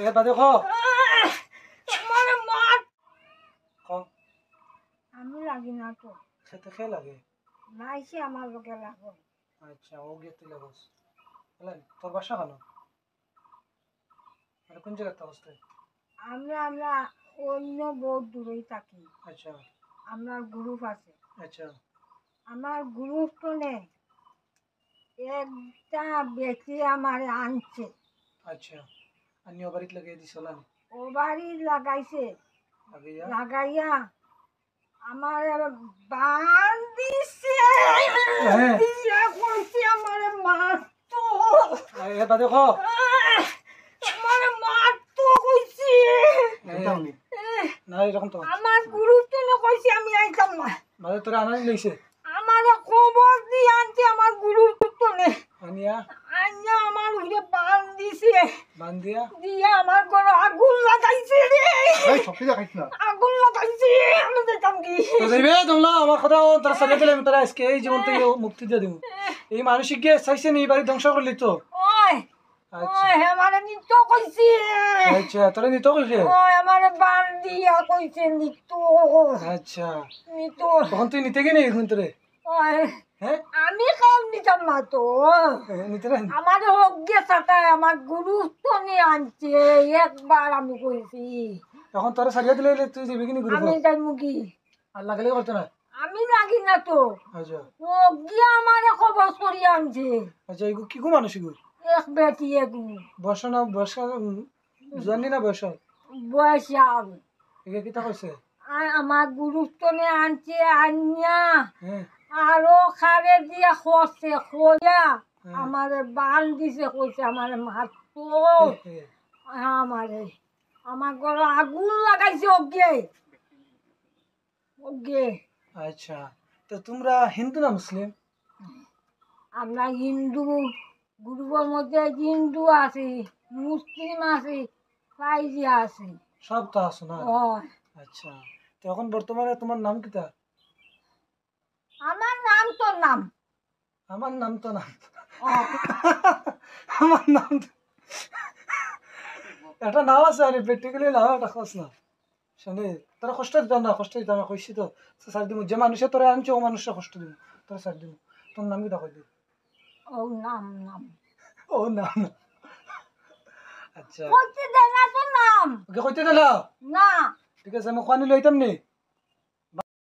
এটা দেখো মানে মার কও আমি লাগি না তো খেতে খেয়ে লাগে নাইছে আমার লোকে লাগো আচ্ছা ও গিয়ে তুই লাগস বলেন তোর বাসা কেন মানে কোন জায়গাতে অবস্থায় আমরা অন্য বহুত দূরেই থাকি আচ্ছা আমার গ্রুপ আছে আচ্ছা আমার গ্রুপ তো নেই একটা ব্যক্তি আমার আনছে আচ্ছা আনিও বাড়িতে লাগিয়ে দিছিলাম ও বাড়ি লাগাইছে লাগিয়া লাগাইয়া আমার বান দিছে হ্যাঁ। দিয়া কইছে আমার মারতো এটা দেখো আমার মারতো কইছে না এরকম তো আমার গ্রুপ তো কইছে আমি আইতাম না মানে তোরা আনানি লইছে আমার খবর দিয়ে আনছে আমার গ্রুপ তো নেই আনিয়া আন্যা আমার উড়ে বান দিছে বান্দিয়া দিয়া আমার ঘরে আগুন লাগাইছে রে এই সবটি দেখাইছ না আগুন লাগাইছে আমি যেতাম কি তো যাইবে তোমরা আমার কথা তারা সাজা দিলে তারা আজকে এই জীবন থেকে মুক্তি দিয়ে দিব এই মানসিক গিয়ে চাইছে নি বাড়ি ধ্বংস করলি তো ওই আচ্ছা ওই আমারে নিত্য কইছে আচ্ছা তোরা নিত কইছে ওই আমারে বান দিয়া কইছে নিত্য আচ্ছা নিত্য তখন তুই নিতে গিয়ে এখন তোরে ওই হ্যাঁ আমি কাম নিতাম না তো নিতে না আমার অজ্ঞ সাটায় আমার গুরুত্ব নিয়ে আনছে একবার আমি কইছি তখন তোরা সারিয়া দিলে তুই যাবি কিনি ঘুরে আমি তাই মুখি আর লাগালে করতে না আমি লাগি না তো আচ্ছা অজ্ঞ আমার খবর করিয়ে আনছে আচ্ছা এগু কি গো মানসিক এক বেটি এগু বর্ষ না বর্ষ জানি না বর্ষ বয়সাল এগে কিতা কইছে আমার গুরুত্ব নিয়ে আনছে আনিয়া হ্যাঁ আরো খারে দিয়া খসে খোয়া হ্যাঁ। আমারে বান দিছে কইছে আমারে মারতো হ্যাঁ। আমারে আমার ঘরে আগুন লাগাইছে অজ্ঞে অজ্ঞে আচ্ছা তো তোমরা হিন্দু না মুসলিম আমরা হিন্দু গ্রুপের মধ্যে হিন্দু আছি মুসলিম আছি ফাইজি আছি সব তো আছো না ওই আচ্ছা তো এখন বর্তমানে তোমার নাম কিতা আমার নাম তো নাম আমার নাম তো না ও, আমার নাম একটা নাম আছে আরে প্র্যাকটিক্যালি নাম একটা খোঁজ না শুনে তোরা কষ্ট দিতাম না কষ্ট দিতাম না কইছি তো সার দিব যে মানুষে তোরা আনছে ও মানুষরা কষ্ট দিব তোরা সার দিব তোর নাম কিতা কই দিব ও নাম নাম ও নাম না আচ্ছা কইতে দে না তো নাম ওকে কইতে দিলা না ঠিক আছে আমি খোয়ানি লইতাম নি